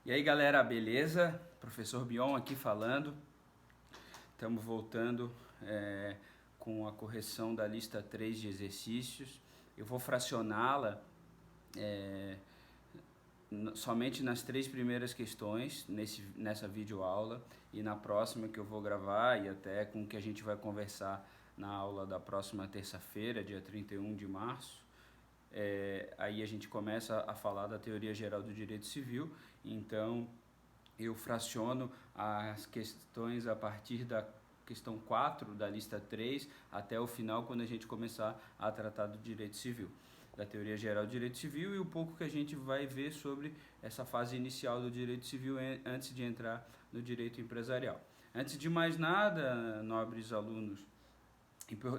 E aí galera, beleza? Professor Bion aqui falando. Estamos voltando com a correção da lista 3 de exercícios. Eu vou fracioná-la somente nas três primeiras questões nessa videoaula e na próxima que eu vou gravar e até com que a gente vai conversar na aula da próxima terça-feira, dia 31 de março. Aí a gente começa a falar da teoria geral do direito civil, então eu fraciono as questões a partir da questão 4 da lista 3 até o final, quando a gente começar a tratar do direito civil, da teoria geral do direito civil e o pouco que a gente vai ver sobre essa fase inicial do direito civil antes de entrar no direito empresarial. Antes de mais nada, nobres alunos,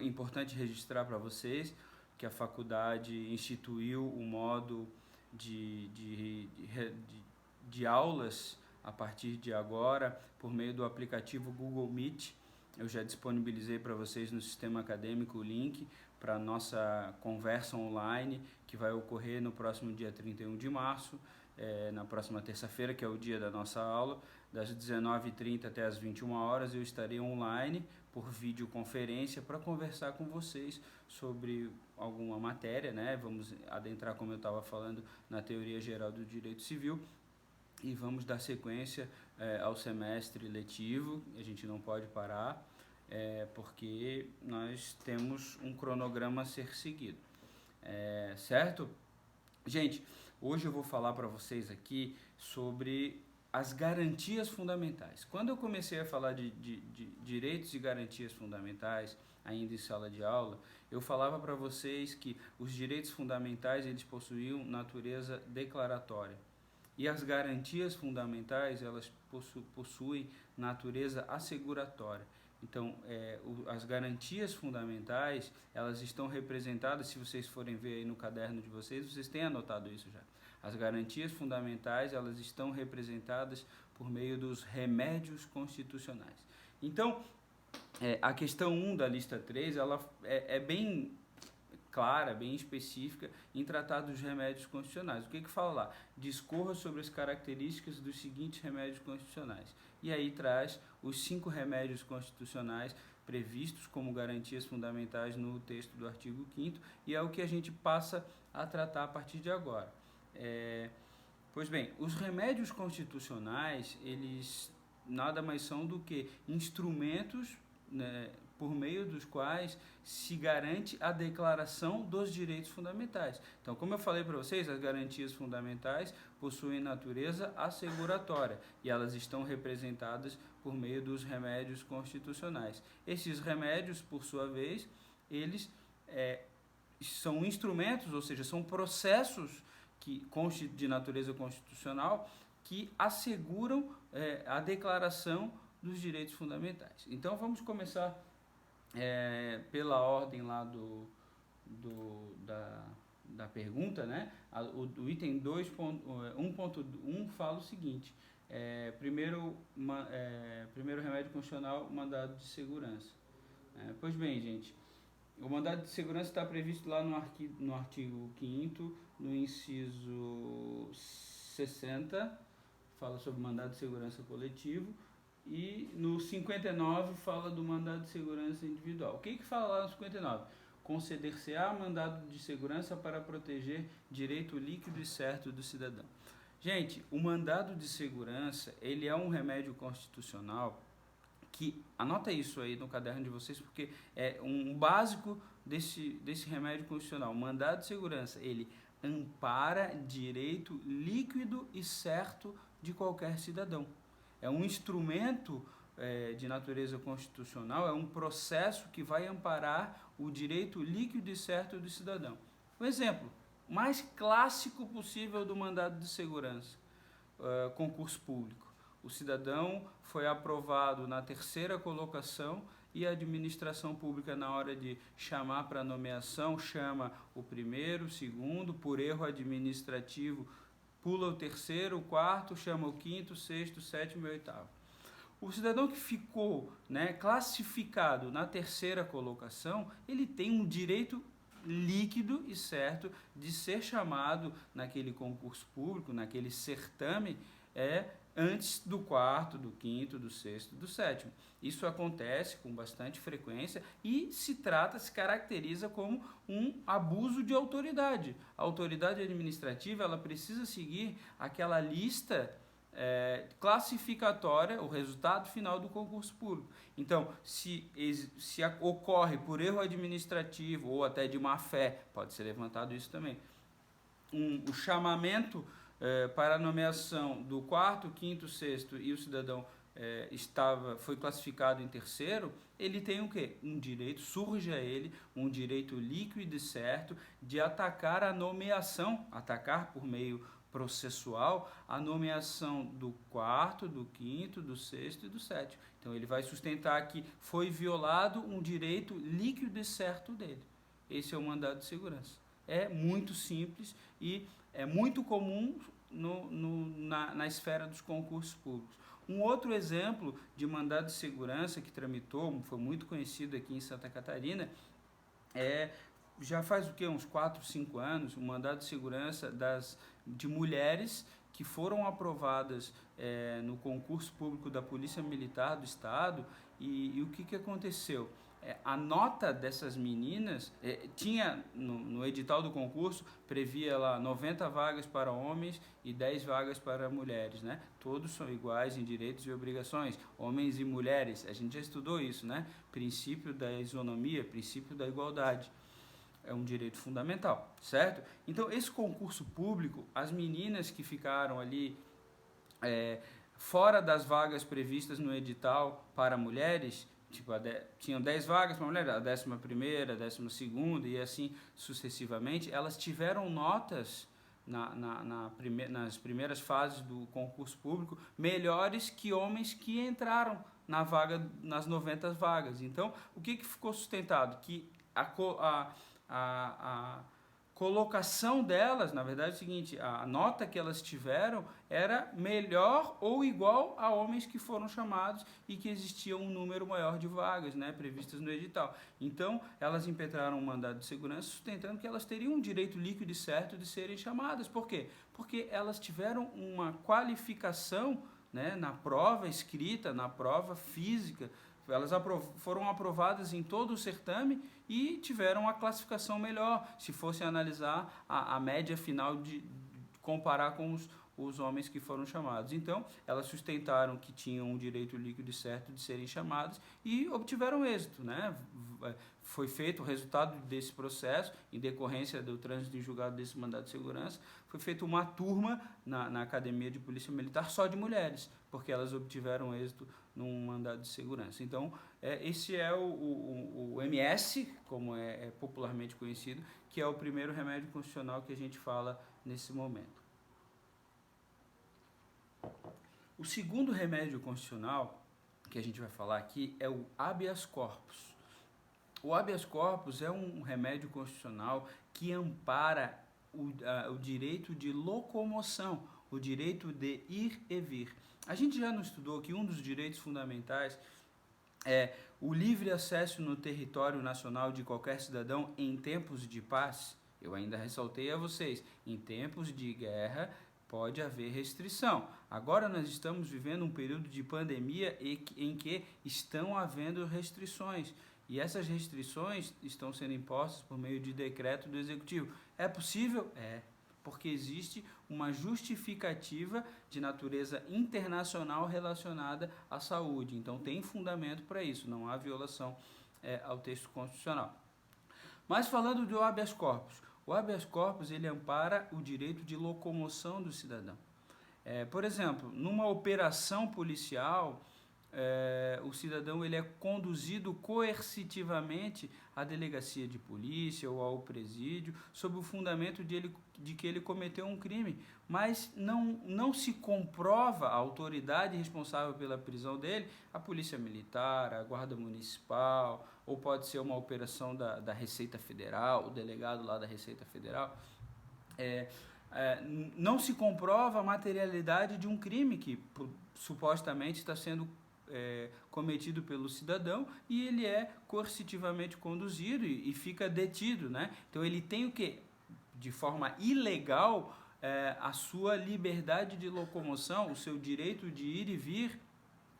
importante registrar para vocês que a faculdade instituiu o modo de aulas a partir de agora por meio do aplicativo Google Meet. Eu já disponibilizei para vocês no sistema acadêmico o link para a nossa conversa online que vai ocorrer no próximo dia 31 de março, na próxima terça-feira, que é o dia da nossa aula, das 19h30 até as 21 horas, eu estarei online por videoconferência para conversar com vocês sobre alguma matéria, né? Vamos adentrar, como eu estava falando, na teoria geral do direito civil e vamos dar sequência ao semestre letivo. A gente não pode parar porque nós temos um cronograma a ser seguido, certo? Gente, hoje eu vou falar para vocês aqui sobre as garantias fundamentais. Quando eu comecei a falar de direitos e garantias fundamentais, ainda em sala de aula, eu falava para vocês que os direitos fundamentais eles possuíam natureza declaratória e as garantias fundamentais elas possuem natureza asseguratória. Então, as garantias fundamentais, elas estão representadas, se vocês forem ver aí no caderno de vocês têm anotado isso já. As garantias fundamentais, elas estão representadas por meio dos remédios constitucionais. Então, a questão 1 da lista 3, ela é bem clara, bem específica em tratar dos remédios constitucionais. O que fala lá? Discorra sobre as características dos seguintes remédios constitucionais. E aí traz os 5 remédios constitucionais previstos como garantias fundamentais no texto do artigo 5º e é o que a gente passa a tratar a partir de agora. Pois bem, os remédios constitucionais, eles nada mais são do que instrumentos, né, por meio dos quais se garante a declaração dos direitos fundamentais. Então, como eu falei para vocês, as garantias fundamentais possuem natureza asseguratória e elas estão representadas por meio dos remédios constitucionais. Esses remédios, por sua vez, eles são instrumentos, ou seja, são processos de natureza constitucional que asseguram a declaração dos direitos fundamentais. Então, vamos começar pela ordem lá da pergunta, né? O item 1.1 fala o seguinte: primeiro remédio constitucional, mandado de segurança. Pois bem, gente, o mandado de segurança está previsto lá no artigo 5º, no inciso 60, fala sobre mandado de segurança coletivo, e no 59 fala do mandado de segurança individual. O que fala lá no 59? Conceder-se-á mandado de segurança para proteger direito líquido e certo do cidadão. Gente, o mandado de segurança, ele é um remédio constitucional que, anota isso aí no caderno de vocês, porque é um básico desse remédio constitucional. O mandado de segurança, ele ampara direito líquido e certo de qualquer cidadão. É um instrumento de natureza constitucional, é um processo que vai amparar o direito líquido e certo do cidadão. Um exemplo mais clássico possível do mandado de segurança, concurso público. O cidadão foi aprovado na 3ª colocação e a administração pública, na hora de chamar para nomeação, chama o primeiro, o segundo, por erro administrativo, pula o 3º, o 4º, chama o 5º, 6º, 7º e 8º. O cidadão que ficou, né, classificado na 3ª colocação, ele tem um direito líquido e certo de ser chamado naquele concurso público, naquele certame, antes do quarto, do quinto, do sexto, do sétimo. Isso acontece com bastante frequência e se caracteriza como um abuso de autoridade. A autoridade administrativa, ela precisa seguir aquela lista classificatória, o resultado final do concurso público. Então, se ocorre por erro administrativo ou até de má fé, pode ser levantado isso também, o chamamento para a nomeação do quarto, quinto, sexto e o cidadão foi classificado em terceiro, ele tem o quê? Um direito, surge a ele um direito líquido e certo de atacar a nomeação, atacar por meio processual a nomeação do quarto, do quinto, do sexto e do sétimo. Então ele vai sustentar que foi violado um direito líquido e certo dele. Esse é o mandado de segurança. É muito simples e é muito comum na esfera dos concursos públicos. Um outro exemplo de mandado de segurança que tramitou, foi muito conhecido aqui em Santa Catarina, já faz o quê? Uns 4, 5 anos, um mandado de segurança de mulheres que foram aprovadas no concurso público da Polícia Militar do Estado. E o que aconteceu? A nota dessas meninas, tinha no edital do concurso, previa lá 90 vagas para homens e 10 vagas para mulheres, né? Todos são iguais em direitos e obrigações, homens e mulheres, a gente já estudou isso, né? Princípio da isonomia, princípio da igualdade. É um direito fundamental, certo? Então, esse concurso público, as meninas que ficaram ali fora das vagas previstas no edital para mulheres, tinham 10 vagas para mulher, a 11ª, a 12ª e assim sucessivamente, elas tiveram notas nas primeiras fases do concurso público melhores que homens que entraram nas 90 vagas. Então, o que ficou sustentado? Que a colocação delas, na verdade é o seguinte, a nota que elas tiveram era melhor ou igual a homens que foram chamados e que existia um número maior de vagas, né, previstas no edital. Então, elas impetraram um mandado de segurança sustentando que elas teriam um direito líquido e certo de serem chamadas. Por quê? Porque elas tiveram uma qualificação, né, na prova escrita, na prova física. Elas foram aprovadas em todo o certame e tiveram uma classificação melhor, se fosse analisar a média final de comparar com os homens que foram chamados. Então, elas sustentaram que tinham um direito líquido e certo de serem chamadas e obtiveram êxito, né? Foi feito o resultado desse processo, em decorrência do trânsito em julgado desse mandado de segurança, foi feita uma turma na Academia de Polícia Militar só de mulheres, porque elas obtiveram êxito num mandado de segurança. Então, esse é o MS, como é popularmente conhecido, que é o primeiro remédio constitucional que a gente fala nesse momento. O segundo remédio constitucional que a gente vai falar aqui é o habeas corpus. O habeas corpus é um remédio constitucional que ampara o direito de locomoção, o direito de ir e vir. A gente já não estudou que um dos direitos fundamentais é o livre acesso no território nacional de qualquer cidadão em tempos de paz? Eu ainda ressaltei a vocês, em tempos de guerra pode haver restrição. Agora nós estamos vivendo um período de pandemia em que estão havendo restrições. E essas restrições estão sendo impostas por meio de decreto do Executivo. É possível? É, porque existe uma justificativa de natureza internacional relacionada à saúde. Então tem fundamento para isso, não há violação ao texto constitucional. Mas falando do habeas corpus, o habeas corpus ele ampara o direito de locomoção do cidadão. Por exemplo, numa operação policial, o cidadão ele é conduzido coercitivamente à delegacia de polícia ou ao presídio sob o fundamento de que ele cometeu um crime, mas não se comprova a autoridade responsável pela prisão dele, a polícia militar, a guarda municipal, ou pode ser uma operação da Receita Federal, o delegado lá da Receita Federal. Não se comprova a materialidade de um crime que supostamente está sendo cometido pelo cidadão e ele é coercitivamente conduzido e fica detido, né? Então ele tem o quê? De forma ilegal, a sua liberdade de locomoção, o seu direito de ir e vir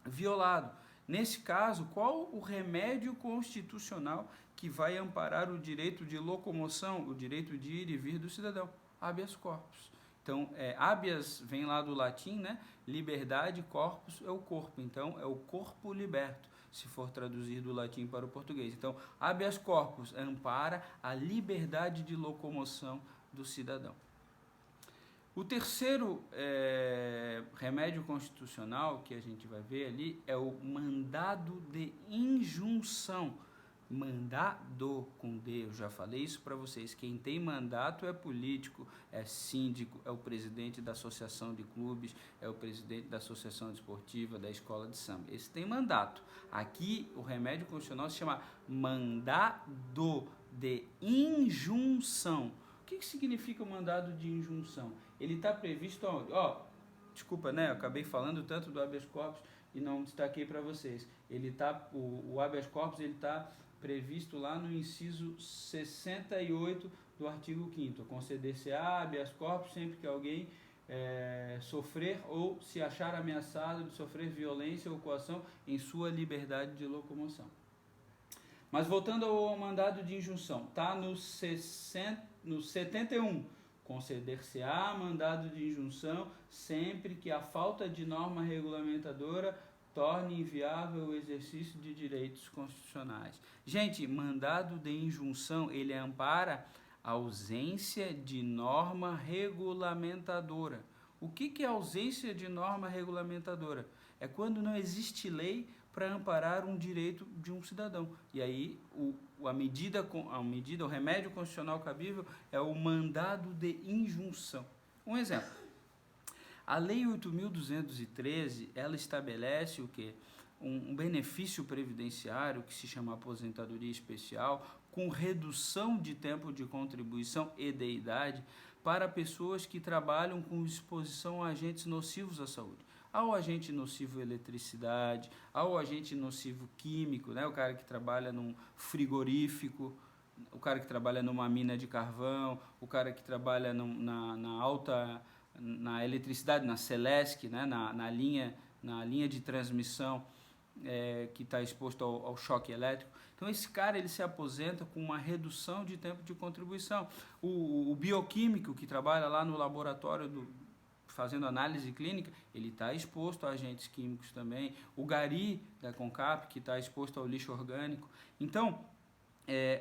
violado. Nesse caso, qual o remédio constitucional que vai amparar o direito de locomoção, o direito de ir e vir do cidadão? Habeas corpus. Então, habeas vem lá do latim, né? Liberdade, corpus é o corpo. Então, é o corpo liberto, se for traduzir do latim para o português. Então, habeas corpus ampara a liberdade de locomoção do cidadão. O terceiro remédio constitucional que a gente vai ver ali é o mandado de injunção. Mandado com D, eu já falei isso para vocês. Quem tem mandato é político, é síndico, é o presidente da associação de clubes, é o presidente da associação desportiva, da escola de samba. Esse tem mandato. Aqui o remédio constitucional se chama mandado de injunção. O que significa o mandado de injunção? Ele está previsto onde? Desculpa, né? Eu acabei falando tanto do habeas corpus e não destaquei para vocês. O habeas corpus ele está previsto lá no inciso 68 do artigo 5º. Conceder-se-á habeas corpus sempre que alguém sofrer ou se achar ameaçado de sofrer violência ou coação em sua liberdade de locomoção. Mas voltando ao mandado de injunção, está no 71. Conceder-se-á mandado de injunção sempre que a falta de norma regulamentadora torne inviável o exercício de direitos constitucionais. Gente, mandado de injunção, ele ampara a ausência de norma regulamentadora. O que é ausência de norma regulamentadora? É quando não existe lei para amparar um direito de um cidadão. E aí o remédio constitucional cabível é o mandado de injunção. Um exemplo. A Lei 8.213, ela estabelece o quê? Um benefício previdenciário que se chama aposentadoria especial, com redução de tempo de contribuição e de idade para pessoas que trabalham com exposição a agentes nocivos à saúde. Ao agente nocivo eletricidade, ao agente nocivo químico, né? O cara que trabalha num frigorífico, o cara que trabalha numa mina de carvão, o cara que trabalha na eletricidade, na Celesc, né? na linha de transmissão que está exposto ao choque elétrico. Então esse cara ele se aposenta com uma redução de tempo de contribuição. O bioquímico que trabalha lá no laboratório fazendo análise clínica, ele está exposto a agentes químicos também. O gari da CONCAP, que está exposto ao lixo orgânico. Então,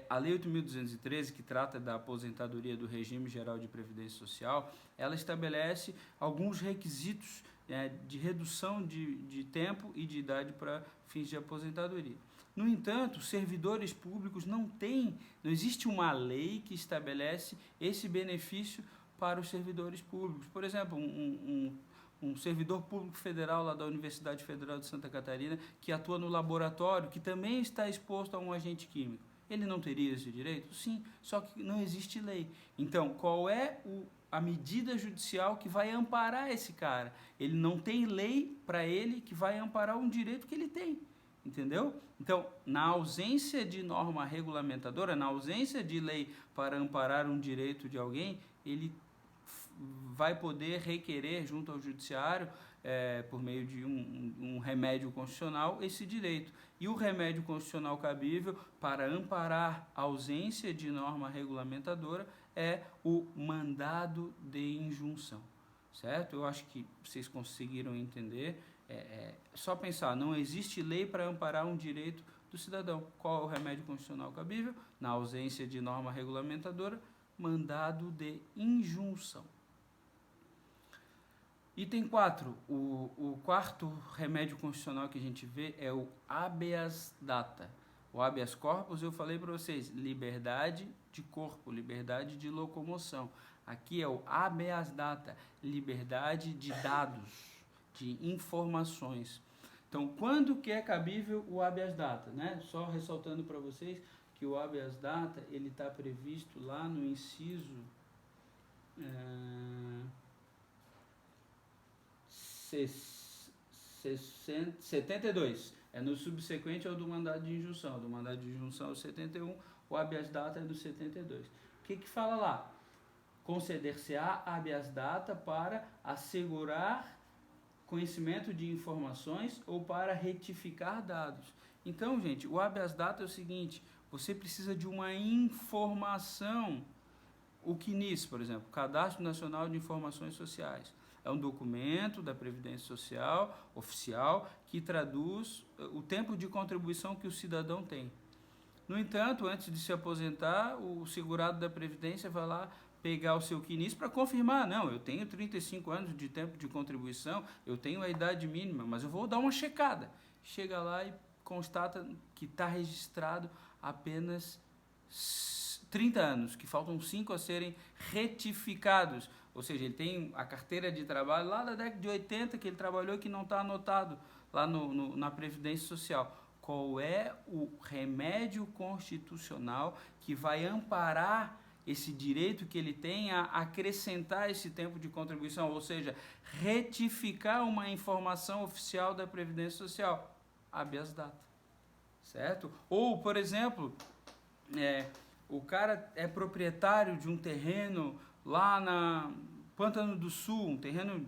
a Lei 8.213, que trata da aposentadoria do regime geral de previdência social, ela estabelece alguns requisitos de redução de tempo e de idade para fins de aposentadoria. No entanto, servidores públicos não existe uma lei que estabelece esse benefício para os servidores públicos. Por exemplo, um servidor público federal lá da Universidade Federal de Santa Catarina, que atua no laboratório, que também está exposto a um agente químico. Ele não teria esse direito? Sim, só que não existe lei. Então, qual é a medida judicial que vai amparar esse cara? Ele não tem lei para ele que vai amparar um direito que ele tem. Entendeu? Então, na ausência de norma regulamentadora, na ausência de lei para amparar um direito de alguém, ele vai poder requerer junto ao judiciário, por meio de um remédio constitucional, esse direito. E o remédio constitucional cabível para amparar a ausência de norma regulamentadora é o mandado de injunção. Certo? Eu acho que vocês conseguiram entender. Só pensar, não existe lei para amparar um direito do cidadão. Qual é o remédio constitucional cabível? Na ausência de norma regulamentadora, mandado de injunção. Item 4, o quarto remédio constitucional que a gente vê é o habeas data. O habeas corpus, eu falei para vocês, liberdade de corpo, liberdade de locomoção. Aqui é o habeas data, liberdade de dados, de informações. Então, quando que é cabível o habeas data? Né? Só ressaltando para vocês que o habeas data ele está previsto lá no inciso 6 72. É no subsequente ao do mandado de injunção. Do mandado de injunção é o 71, o habeas data é do 72. O que fala lá? Conceder-se-á habeas data para assegurar conhecimento de informações ou para retificar dados. Então, gente, o habeas data é o seguinte: você precisa de uma informação. O CNIS, por exemplo, Cadastro Nacional de Informações Sociais, é um documento da Previdência Social oficial que traduz o tempo de contribuição que o cidadão tem. No entanto, antes de se aposentar, o segurado da Previdência vai lá pegar o seu CNIS para confirmar: não, eu tenho 35 anos de tempo de contribuição, eu tenho a idade mínima, mas eu vou dar uma checada. Chega lá e constata que está registrado apenas 30 anos, que faltam 5 a serem retificados. Ou seja, ele tem a carteira de trabalho lá da década de 80 que ele trabalhou e que não está anotado lá na Previdência Social. Qual é o remédio constitucional que vai amparar esse direito que ele tem a acrescentar esse tempo de contribuição, ou seja, retificar uma informação oficial da Previdência Social? Habeas data, certo? Ou, por exemplo, o cara é proprietário de um terreno lá na Pântano do Sul, um terreno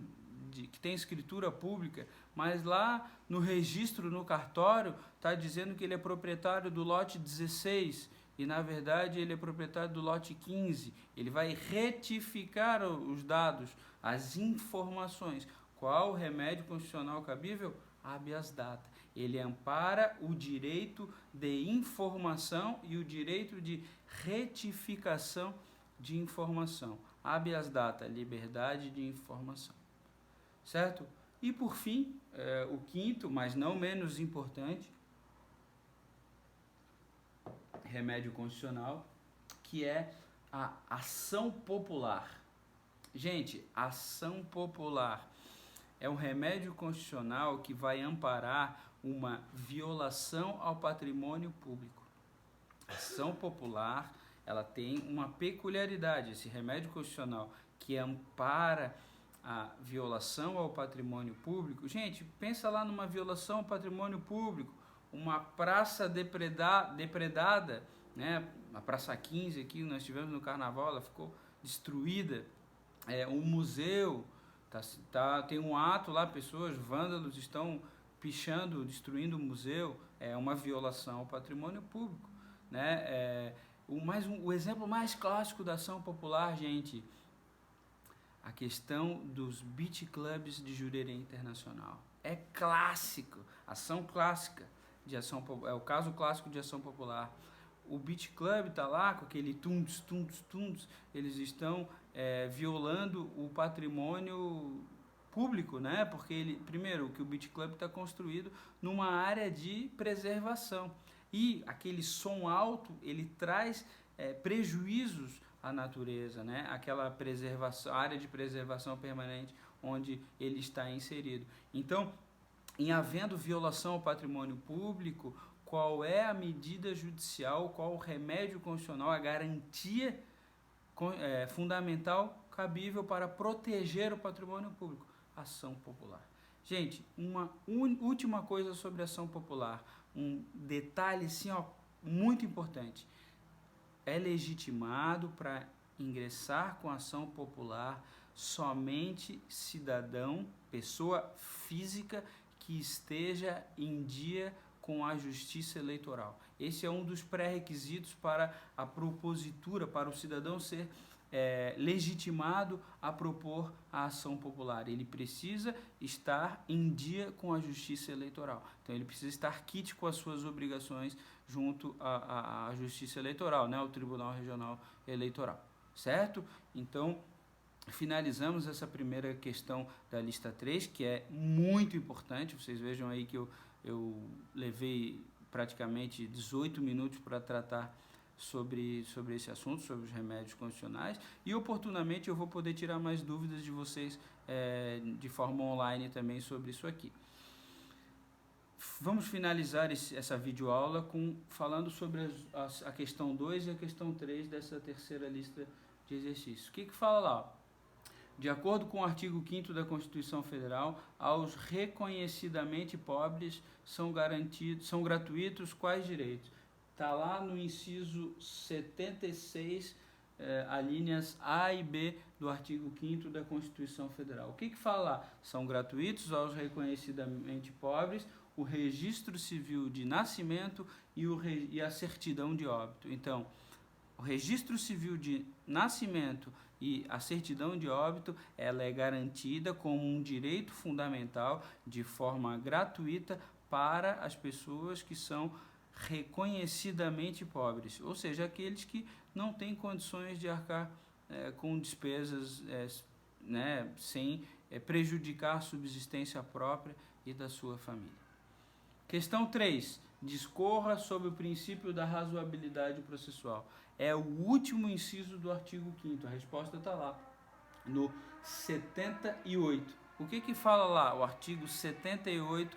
que tem escritura pública, mas lá no registro, no cartório, está dizendo que ele é proprietário do lote 16 e, na verdade, ele é proprietário do lote 15. Ele vai retificar os dados, as informações. Qual o remédio constitucional cabível? Habeas data. Ele ampara o direito de informação e o direito de retificação de informação. Habeas data, liberdade de informação. Certo? E por fim, o quinto, mas não menos importante, remédio constitucional, que é a ação popular. Gente, ação popular é um remédio constitucional que vai amparar uma violação ao patrimônio público. A ação popular, ela tem uma peculiaridade, esse remédio constitucional que ampara a violação ao patrimônio público. Gente, pensa lá numa violação ao patrimônio público, uma praça depredada, né? A Praça 15 aqui, nós tivemos no Carnaval, ela ficou destruída. Um museu, tem um ato lá, pessoas, vândalos estão pichando, destruindo o museu, é uma violação ao patrimônio público, né? O exemplo mais clássico da ação popular, gente, a questão dos beach clubs de Jurerê Internacional. É clássico, ação clássica de ação popular, é o caso clássico de ação popular. O beach club está lá com aquele tundos, eles estão violando o patrimônio público, né? Porque primeiro, que o beach club está construído numa área de preservação e aquele som alto, ele traz prejuízos à natureza, né? Aquela preservação, área de preservação permanente onde ele está inserido. Então, em havendo violação ao patrimônio público, qual é a medida judicial, qual o remédio constitucional, a garantia fundamental cabível para proteger o patrimônio público? Ação popular. Gente, uma última coisa sobre ação popular, um detalhe assim, muito importante. É legitimado para ingressar com ação popular somente cidadão, pessoa física que esteja em dia com a Justiça Eleitoral. Esse é um dos pré-requisitos para a propositura, para o cidadão ser legitimado a propor a ação popular. Ele precisa estar em dia com a Justiça Eleitoral. Então, ele precisa estar quite com as suas obrigações junto à Justiça Eleitoral, né, ao Tribunal Regional Eleitoral. Certo? Então, finalizamos essa primeira questão da lista 3, que é muito importante. Vocês vejam aí que eu levei praticamente 18 minutos para tratar sobre esse assunto, sobre os remédios constitucionais, e oportunamente eu vou poder tirar mais dúvidas de vocês de forma online também sobre isso aqui. Vamos finalizar essa videoaula falando sobre a questão 2 e a questão 3 dessa terceira lista de exercícios. O que fala lá? De acordo com o artigo 5º da Constituição Federal, aos reconhecidamente pobres são gratuitos quais direitos? Está lá no inciso 76, alíneas A e B do artigo 5º da Constituição Federal. O que fala lá? São gratuitos aos reconhecidamente pobres o registro civil de nascimento e a certidão de óbito. Então, o registro civil de nascimento e a certidão de óbito, ela é garantida como um direito fundamental de forma gratuita para as pessoas que são reconhecidamente pobres, ou seja, aqueles que não têm condições de arcar com despesas sem prejudicar a subsistência própria e da sua família. Questão 3. Discorra sobre o princípio da razoabilidade processual. É o último inciso do artigo 5º. A resposta está lá, no 78. O que fala lá? O artigo 78,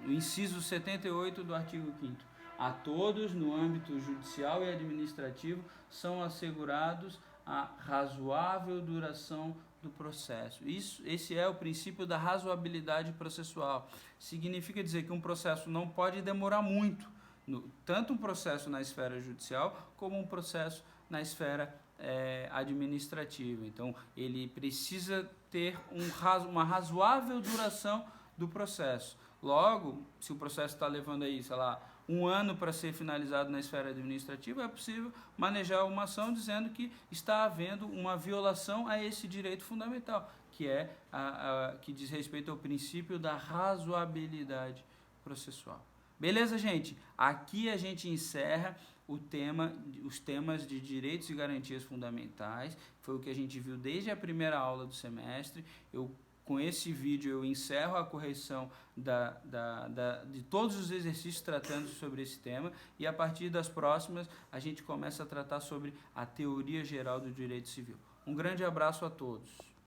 o inciso 78 do artigo 5º. A todos, no âmbito judicial e administrativo, são assegurados a razoável duração do processo. Esse é o princípio da razoabilidade processual. Significa dizer que um processo não pode demorar muito, tanto um processo na esfera judicial como um processo na esfera administrativa. Então, ele precisa ter uma razoável duração do processo. Logo, se o processo está levando aí, sei lá, 1 ano para ser finalizado na esfera administrativa, é possível manejar uma ação dizendo que está havendo uma violação a esse direito fundamental, que é que diz respeito ao princípio da razoabilidade processual. Beleza, gente? Aqui a gente encerra os temas de direitos e garantias fundamentais. Foi o que a gente viu desde a primeira aula do semestre. Com esse vídeo eu encerro a correção de todos os exercícios tratando sobre esse tema, e a partir das próximas a gente começa a tratar sobre a teoria geral do direito civil. Um grande abraço a todos.